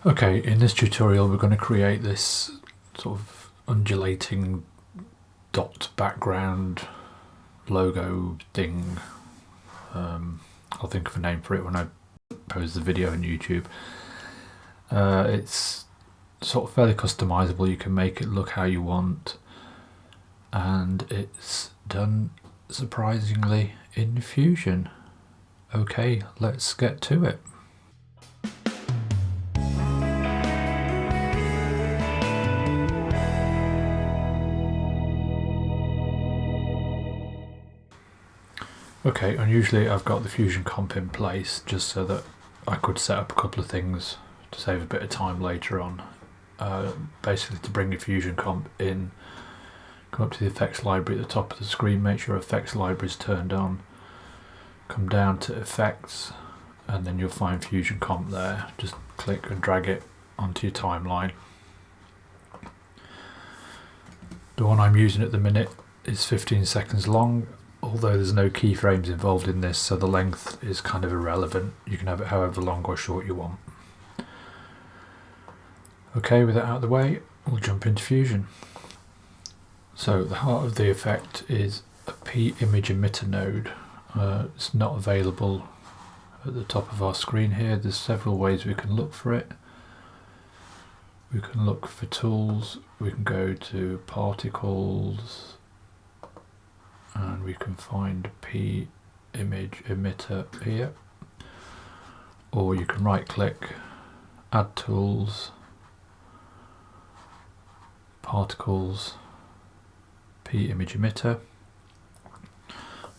Okay, in this tutorial we're going to create this sort of undulating dot background logo thing. I'll think of a name for it when I post the video on YouTube. It's sort of fairly customizable. You can make it look how you want, and it's done surprisingly in Fusion. Okay, let's get to it. Okay, unusually I've got the Fusion comp in place just so that I could set up a couple of things to save a bit of time later on. Basically, to bring your Fusion comp in, come up to the effects library at the top of the screen, make sure effects library is turned on, come down to effects, and then you'll find Fusion comp there. Just click and drag it onto your timeline. The one I'm using at the minute is 15 seconds long, although there's no keyframes involved in this, so the length is kind of irrelevant. You can have it however long or short you want. Okay, with that out of the way, we'll jump into Fusion. So the heart of the effect is a pImageEmitter node. It's not available at the top of our screen here. There's several ways we can look for it. We can look for tools, we can go to particles, and we can find pImageEmitter here, or you can right click, add tools, particles, pImageEmitter,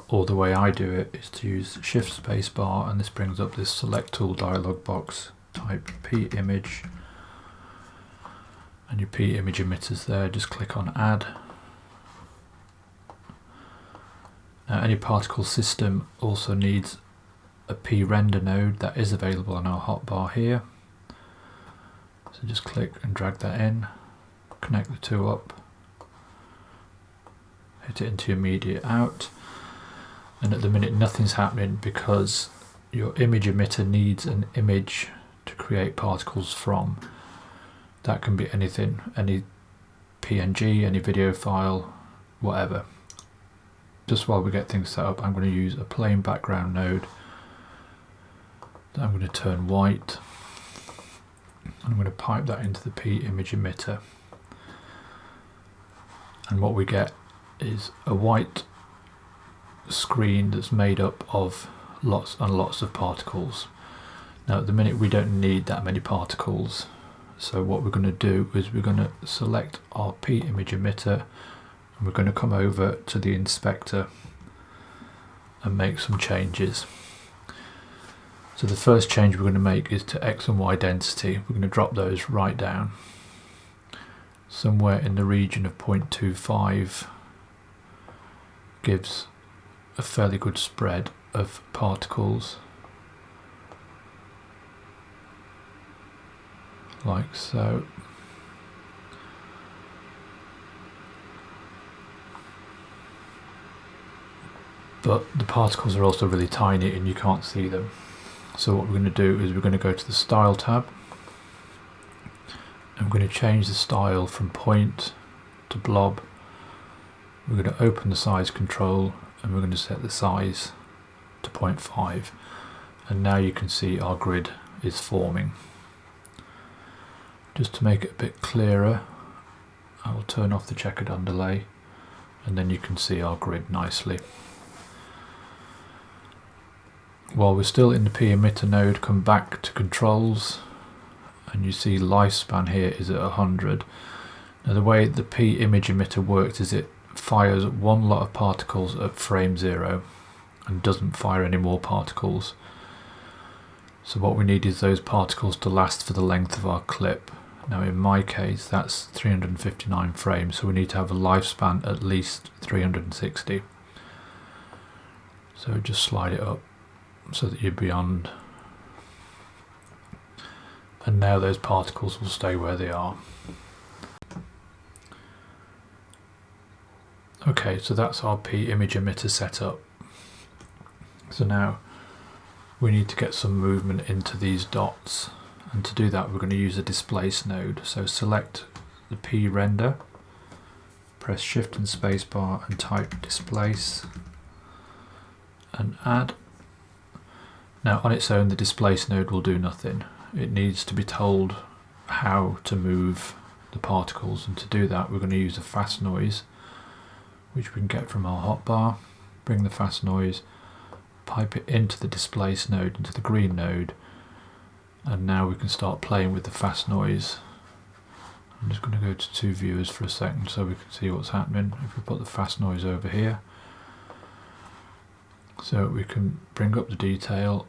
or the way I do it is to use shift space bar, and this brings up this select tool dialog box, type pImage, and your pImageEmitter's there, just click on add. Now, any particle system also needs a pRender node that is available on our hotbar here. So just click and drag that in, connect the two up, hit it into immediate out, and at the minute nothing's happening because your ImageEmitter needs an image to create particles from. That can be anything, any PNG, any video file, whatever. Just while we get things set up, I'm going to use a plain background node that I'm going to turn white. I'm going to pipe that into the pImageEmitter, and what we get is a white screen that's made up of lots and lots of particles. Now at the minute we don't need that many particles, so what we're going to do is we're going to select our pImageEmitter, and we're going to come over to the inspector and make some changes. So the first change we're going to make is to X and Y density. We're going to drop those right down. Somewhere in the region of 0.25 gives a fairly good spread of particles, like so. But the particles are also really tiny and you can't see them. So what we're going to do is we're going to go to the Style tab, and we're going to change the style from point to blob. We're going to open the size control, and we're going to set the size to 0.5, and now you can see our grid is forming. Just to make it a bit clearer, I will turn off the checkered underlay, and then you can see our grid nicely. While we're still in the pImageEmitter node, come back to controls, and you see lifespan here is at 100. Now the way the pImageEmitter works is it fires one lot of particles at frame 0 and doesn't fire any more particles. So what we need is those particles to last for the length of our clip. Now in my case that's 359 frames, so we need to have a lifespan at least 360. So just slide it up so that you're beyond, and now those particles will stay where they are. Okay, so that's our pImageEmitter set up. So now we need to get some movement into these dots, and to do that we're going to use a displace node. So select the P render, press Shift and spacebar and type displace and add. Now on its own the displace node will do nothing. It needs to be told how to move the particles, and to do that we're going to use a fast noise which we can get from our hotbar. Bring the fast noise, pipe it into the displace node, into the green node, and now we can start playing with the fast noise. I'm just going to go to two viewers for a second so we can see what's happening. If we put the fast noise over here, so we can bring up the detail,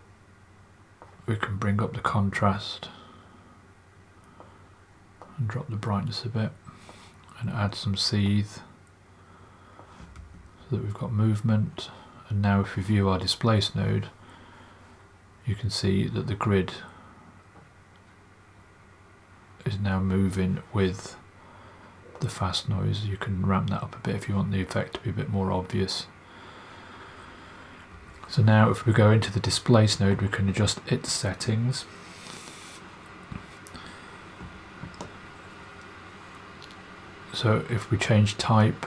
we can bring up the contrast and drop the brightness a bit and add some seethe so that we've got movement. And now if we view our displace node, you can see that the grid is now moving with the fast noise. You can ramp that up a bit if you want the effect to be a bit more obvious. So now if we go into the displace node we can adjust its settings. So if we change type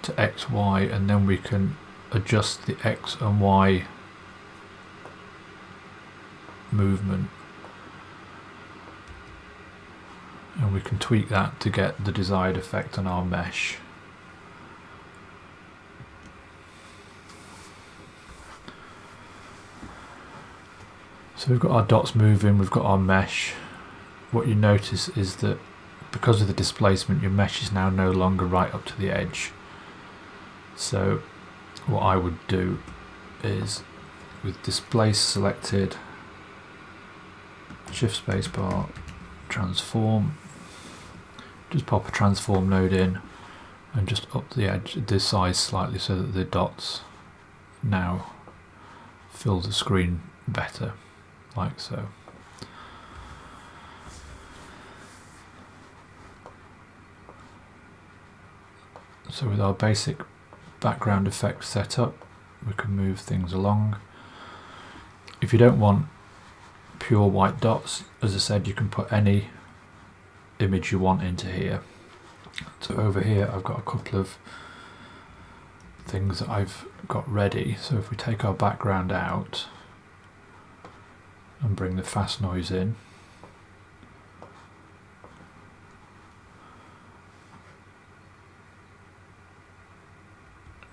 to X, Y, and then we can adjust the X and Y movement, and we can tweak that to get the desired effect on our mesh. So we've got our dots moving, we've got our mesh. What you notice is that because of the displacement your mesh is now no longer right up to the edge. So what I would do is, with displace selected, Shift spacebar, transform, just pop a transform node in and just up the edge, the size slightly so that the dots now fill the screen better, like so. So with our basic background effect set up, we can move things along. If you don't want pure white dots, as I said, you can put any image you want into here. So over here I've got a couple of things that I've got ready. So if we take our background out and bring the fast noise in,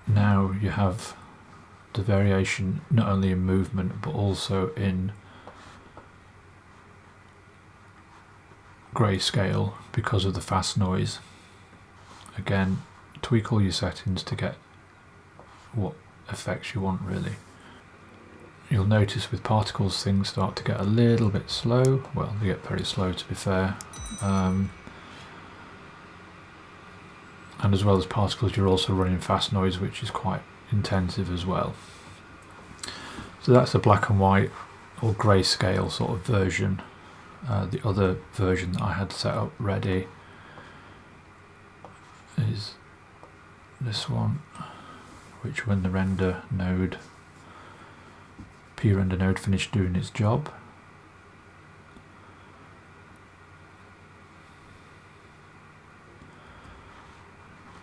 now you have the variation not only in movement but also in grayscale because of the fast noise. Again, tweak all your settings to get what effects you want really. You'll notice with particles things start to get a little bit slow. Well, they get very slow to be fair. And as well as particles you're also running fast noise, which is quite intensive as well. So that's a black and white or grayscale sort of version. The other version that I had set up ready is this one, which when the render node, pRender node finished doing its job,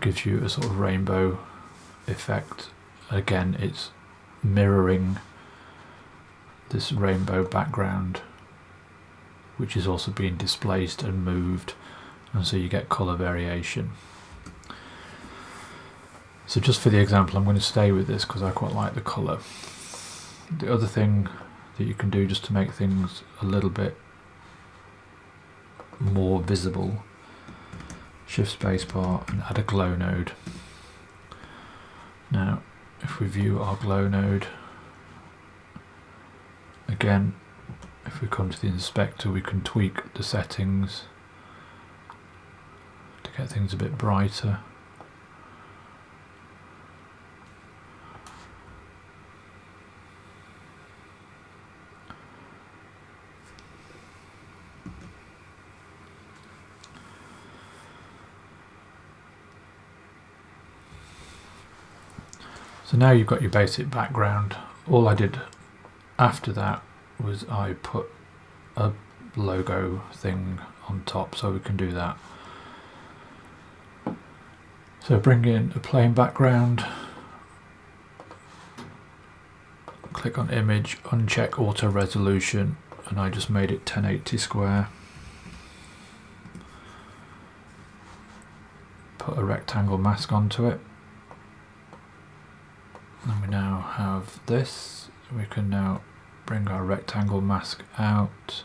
gives you a sort of rainbow effect. Again, it's mirroring this rainbow background which is also being displaced and moved, and so you get colour variation. So just for the example I'm going to stay with this because I quite like the colour. The other thing that you can do just to make things a little bit more visible, Shift spacebar and add a glow node. Now if we view our glow node, again if we come to the inspector we can tweak the settings to get things a bit brighter. So now you've got your basic background. All I did after that was I put a logo thing on top, so we can do that. So bring in a plain background, click on image, uncheck auto resolution, and I just made it 1080 square. Put a rectangle mask onto it. And we now have this. We can now bring our rectangle mask out.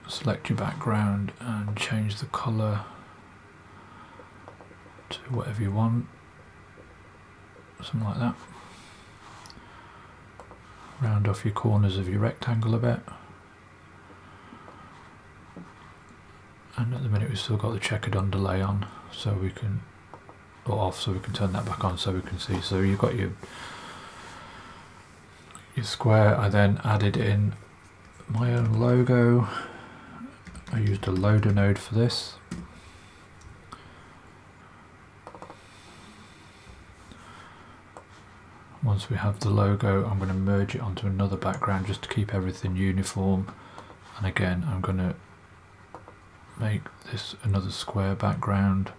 Select your background and change the colour to whatever you want. Something like that. Round off your corners of your rectangle a bit. And at the minute we've still got the checkered underlay on, so we can, or off, so we can turn that back on so we can see. So you've got your square. I then added in my own logo. I used a loader node for this. Once we have the logo, I'm going to merge it onto another background just to keep everything uniform. And again, I'm going to make this another square background.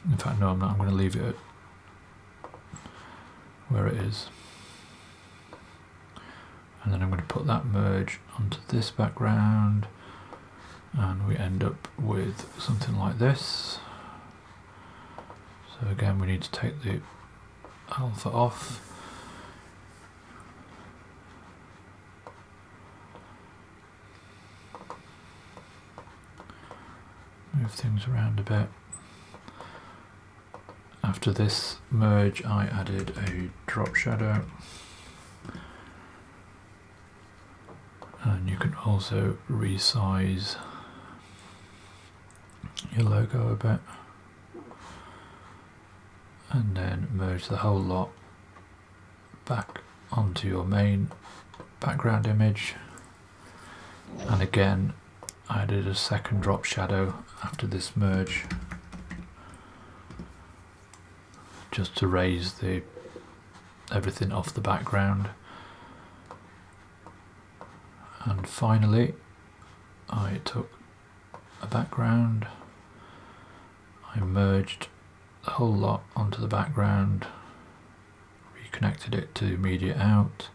In fact, no, I'm not. I'm going to leave it at where it is. And then I'm going to put that merge onto this background, and we end up with something like this. So again, we need to take the alpha off. Move things around a bit. After this merge, I added a drop shadow. And you can also resize your logo a bit. And then merge the whole lot back onto your main background image. And again, I added a second drop shadow after this merge, just to raise everything off the background. And finally, I took a background, I merged the whole lot onto the background, reconnected it to media out,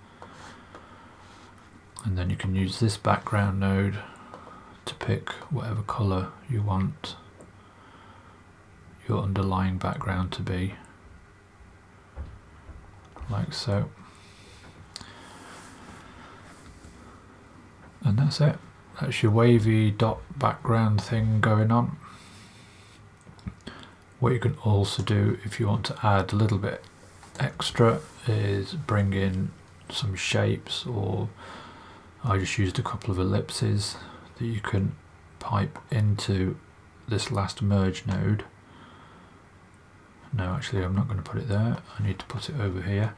and then you can use this background node to pick whatever colour you want your underlying background to be, like so. And that's it. That's your wavy dot background thing going on. What you can also do if you want to add a little bit extra is bring in some shapes, or I just used a couple of ellipses that you can pipe into this last merge node. No, actually I'm not going to put it there, I need to put it over here.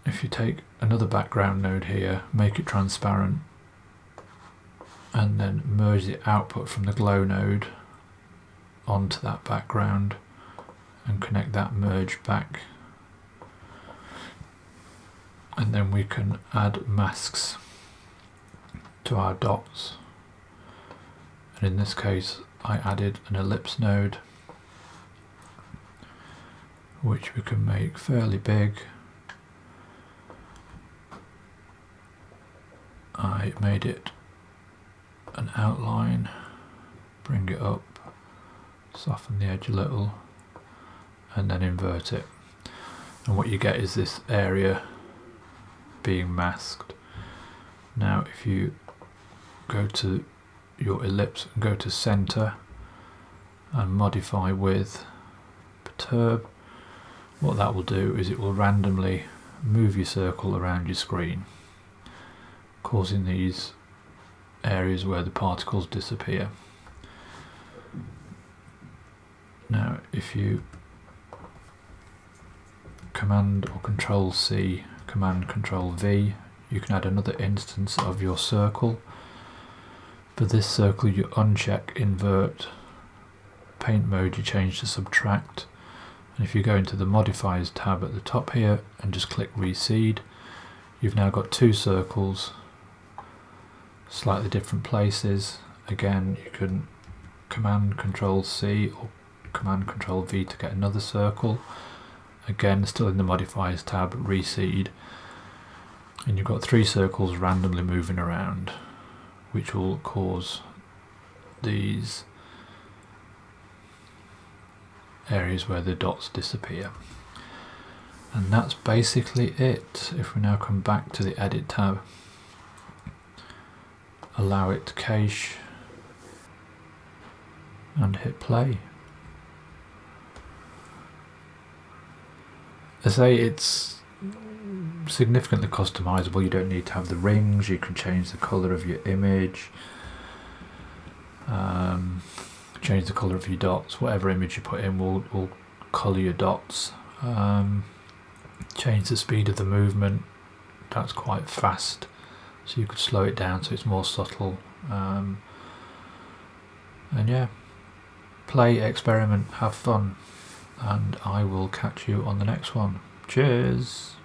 If you take another background node here, make it transparent, and then merge the output from the glow node onto that background and connect that merge back, and then we can add masks to our dots. And in this case I added an ellipse node, which we can make fairly big. I made it an outline, bring it up, soften the edge a little, and then invert it. And what you get is this area being masked. Now if you go to your ellipse and go to center and modify with perturb, what that will do is it will randomly move your circle around your screen, causing these areas where the particles disappear. Now if you Command or Control C, Command Control V, you can add another instance of your circle. For this circle you uncheck invert, paint mode you change to subtract, And if you go into the modifiers tab at the top here and just click reseed, you've now got two circles, slightly different places. Again, you can Command Control C or Command Control V to get another circle. Again, still in the modifiers tab, reseed, and you've got three circles randomly moving around, which will cause these areas where the dots disappear. And that's basically it. If we now come back to the edit tab, allow it to cache and hit play. I say it's significantly customizable. You don't need to have the rings. You can change the color of your image, change the color of your dots. Whatever image you put in will color your dots. Change the speed of the movement. That's quite fast, so you could slow it down so it's more subtle. And yeah, play, experiment, have fun, and I will catch you on the next one. Cheers!